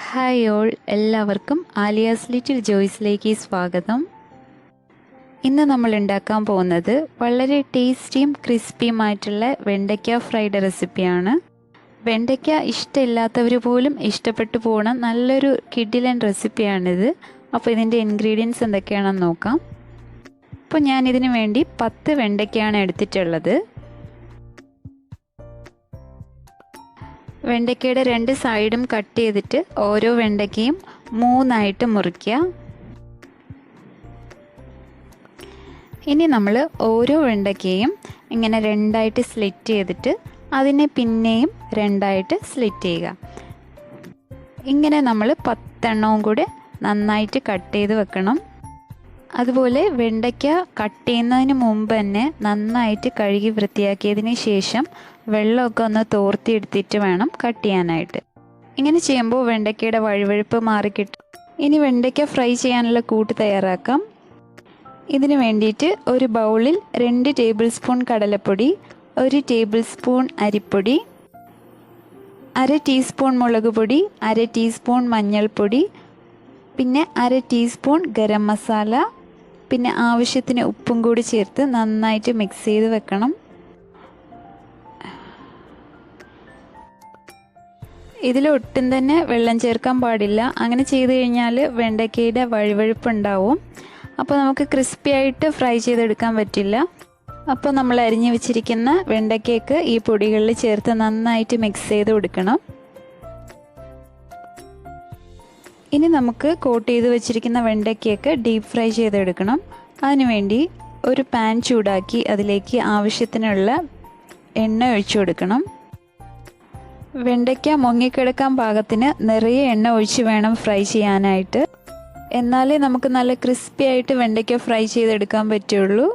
Hi all, എല്ലാവർക്കും Aaliya's little ജോയ്സിലേക്ക് സ്വാഗതം. ഇന്ന് നമ്മൾ ഉണ്ടാക്കാൻ പോകുന്നത് വളരെ ടേസ്റ്റിയും ക്രിസ്പിയുമായിട്ടുള്ള വെണ്ടയ്ക്ക ഫ്രൈഡ് റെസിപ്പിയാണ്. വെണ്ടയ്ക്ക ഇഷ്ടമില്ലാത്തവർ പോലും ഇഷ്ടപ്പെട്ടു പോകുന്ന നല്ലൊരു കിഡിലൻ റെസിപ്പിയാണിത്. അപ്പോൾ ഇതിൻ്റെ ഇൻഗ്രീഡിയൻസ് എന്തൊക്കെയാണെന്ന് നോക്കാം. അപ്പോൾ ഞാനിതിന് വേണ്ടി 10 വെണ്ടയ്ക്കയാണ് എടുത്തിട്ടുള്ളത്. വെണ്ടയ്ക്കയുടെ 2 സൈഡും കട്ട് ചെയ്തിട്ട് ഓരോ വെണ്ടയ്ക്കയും 3 മുറിക്കുക. ഇനി നമ്മൾ ഓരോ വെണ്ടയ്ക്കയും ഇങ്ങനെ 2 സ്ലിറ്റ് ചെയ്തിട്ട് അതിനെ പിന്നെയും 2 സ്ലിറ്റ് ചെയ്യുക. ഇങ്ങനെ നമ്മൾ 10 കൂടെ നന്നായിട്ട് കട്ട് ചെയ്ത് വെക്കണം. അതുപോലെ വെണ്ടയ്ക്ക കട്ട് ചെയ്യുന്നതിന് മുമ്പ് തന്നെ നന്നായിട്ട് കഴുകി വൃത്തിയാക്കിയതിന് ശേഷം വെള്ളമൊക്കെ ഒന്ന് തോർത്തിയെടുത്തിട്ട് വേണം കട്ട് ചെയ്യാനായിട്ട്. ഇങ്ങനെ ചെയ്യുമ്പോൾ വെണ്ടയ്ക്കയുടെ വഴുവഴുപ്പ് മാറിക്കിട്ടും. ഇനി വെണ്ടയ്ക്ക ഫ്രൈ ചെയ്യാനുള്ള കൂട്ട് തയ്യാറാക്കാം. ഇതിന് വേണ്ടിയിട്ട് ഒരു ബൗളിൽ 2 ടേബിൾ സ്പൂൺ കടലപ്പൊടി, 1 ടേബിൾ സ്പൂൺ അരിപ്പൊടി, 1/2 ടീസ്പൂൺ മുളക് പൊടി, 1/2 ടീസ്പൂൺ മഞ്ഞൾപ്പൊടി, പിന്നെ 1/2 ടീസ്പൂൺ ഗരം മസാല, പിന്നെ ആവശ്യത്തിന് ഉപ്പും കൂടി ചേർത്ത് നന്നായിട്ട് മിക്സ് ചെയ്ത് വെക്കണം. ഇതിലൊട്ടും തന്നെ വെള്ളം ചേർക്കാൻ പാടില്ല. അങ്ങനെ ചെയ്ത് കഴിഞ്ഞാൽ വെണ്ടയ്ക്കയുടെ വഴുവഴുപ്പുണ്ടാവും. അപ്പോൾ നമുക്ക് ക്രിസ്പി ആയിട്ട് ഫ്രൈ ചെയ്തെടുക്കാൻ പറ്റില്ല. അപ്പോൾ നമ്മൾ അരിഞ്ഞു വെച്ചിരിക്കുന്ന വെണ്ടയ്ക്കയ്ക്ക് ഈ പൊടികളിൽ ചേർത്ത് നന്നായിട്ട് മിക്സ് ചെയ്ത് കൊടുക്കണം. ഇനി നമുക്ക് കോട്ട് ചെയ്ത് വെച്ചിരിക്കുന്ന വെണ്ടയ്ക്കയൊക്കെ ഡീപ്പ് ഫ്രൈ ചെയ്തെടുക്കണം. അതിനുവേണ്ടി ഒരു പാൻ ചൂടാക്കി അതിലേക്ക് ആവശ്യത്തിനുള്ള എണ്ണ ഒഴിച്ചു കൊടുക്കണം. വെണ്ടയ്ക്ക മുങ്ങിക്കിടക്കാൻ പാകത്തിന് നിറയെ എണ്ണ ഒഴിച്ച് വേണം ഫ്രൈ ചെയ്യാനായിട്ട്. എന്നാലേ നമുക്ക് നല്ല ക്രിസ്പി ആയിട്ട് വെണ്ടയ്ക്ക ഫ്രൈ ചെയ്തെടുക്കാൻ പറ്റുള്ളൂ.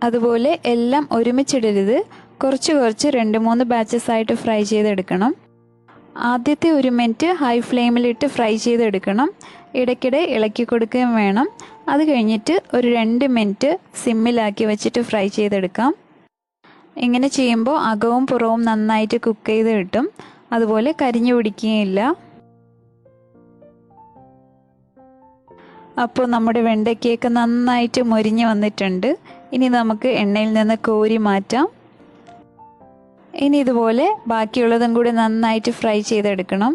അതുപോലെ എല്ലാം ഒരുമിച്ചിടരുത്, കുറച്ച് 2-3 ബാച്ചസ് ആയിട്ട് ഫ്രൈ ചെയ്തെടുക്കണം. ആദ്യത്തെ 1 മിനിറ്റ് ഹൈ ഫ്ലെയിമിലിട്ട് ഫ്രൈ ചെയ്തെടുക്കണം. ഇടയ്ക്കിടെ ഇളക്കി കൊടുക്കുകയും വേണം. അത് കഴിഞ്ഞിട്ട് ഒരു 2 മിനിറ്റ് സിമ്മിലാക്കി വെച്ചിട്ട് ഫ്രൈ ചെയ്തെടുക്കാം. ഇങ്ങനെ ചെയ്യുമ്പോൾ അകവും പുറവും നന്നായിട്ട് കുക്ക് ചെയ്ത് കിട്ടും. അതുപോലെ കരിഞ്ഞു പിടിക്കുകയില്ല. അപ്പോൾ നമ്മുടെ വെണ്ടയ്ക്കയൊക്കെ നന്നായിട്ട് മൊരിഞ്ഞ് വന്നിട്ടുണ്ട്. ഇനി നമുക്ക് എണ്ണയിൽ നിന്ന് കോരി മാറ്റാം. ഇനി ഇതുപോലെ ബാക്കിയുള്ളതും കൂടി നന്നായിട്ട് ഫ്രൈ ചെയ്തെടുക്കണം.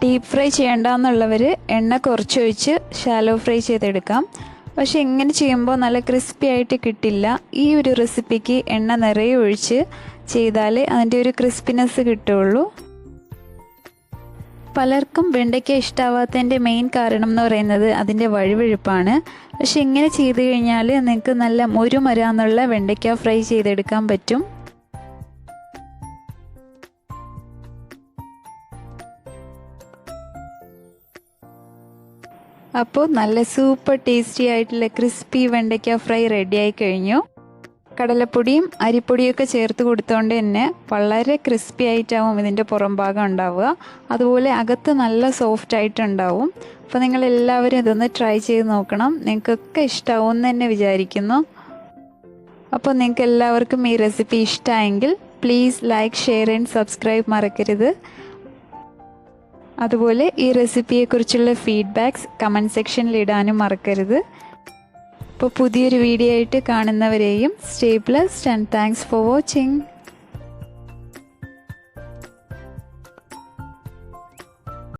ഡീപ്പ് ഫ്രൈ ചെയ്യേണ്ടെന്നുള്ളവർ എണ്ണ കുറച്ചൊഴിച്ച് ഷാലോ ഫ്രൈ ചെയ്തെടുക്കാം. പക്ഷെ ഇങ്ങനെ ചെയ്യുമ്പോൾ നല്ല ക്രിസ്പി ആയിട്ട് കിട്ടില്ല. ഈ ഒരു റെസിപ്പിക്ക് എണ്ണ നിറയെ ഒഴിച്ച് ചെയ്താൽ അതിൻ്റെ ഒരു ക്രിസ്പിനെസ് കിട്ടുള്ളൂ. പലർക്കും വെണ്ടയ്ക്ക ഇഷ്ടാവാത്തതിൻ്റെ മെയിൻ കാരണം എന്ന് പറയുന്നത് അതിൻ്റെ വഴുവഴുപ്പാണ്. പക്ഷെ ഇങ്ങനെ ചെയ്ത് കഴിഞ്ഞാൽ നിങ്ങൾക്ക് നല്ല മൊരുമരാന്നുള്ള വെണ്ടയ്ക്ക ഫ്രൈ ചെയ്തെടുക്കാൻ പറ്റും. അപ്പോൾ നല്ല സൂപ്പർ ടേസ്റ്റി ആയിട്ടുള്ള ക്രിസ്പി വെണ്ടയ്ക്ക ഫ്രൈ റെഡിയായി കഴിഞ്ഞു. കടലപ്പൊടിയും അരിപ്പൊടിയൊക്കെ ചേർത്ത് കൊടുത്തുകൊണ്ട് തന്നെ വളരെ ക്രിസ്പി ആയിട്ടാവും ഇതിൻ്റെ പുറം ഭാഗം ഉണ്ടാവുക. അതുപോലെ അകത്ത് നല്ല സോഫ്റ്റ് ആയിട്ടുണ്ടാവും. അപ്പോൾ നിങ്ങളെല്ലാവരും ഇതൊന്ന് ട്രൈ ചെയ്ത് നോക്കണം. നിങ്ങൾക്കൊക്കെ ഇഷ്ടമാവുമെന്ന് തന്നെ വിചാരിക്കുന്നു. അപ്പോൾ നിങ്ങൾക്ക് എല്ലാവർക്കും ഈ റെസിപ്പി ഇഷ്ടമായെങ്കിൽ please like, share and subscribe മറക്കരുത്. അതുപോലെ ഈ റെസിപ്പിയെക്കുറിച്ചുള്ള ഫീഡ്ബാക്ക്സ് കമൻറ്റ് സെക്ഷനിൽ ഇടാനും മറക്കരുത്. അപ്പോൾ പുതിയൊരു വീഡിയോ ആയിട്ട് കാണുന്നവരെയും stay blessed and thanks for watching.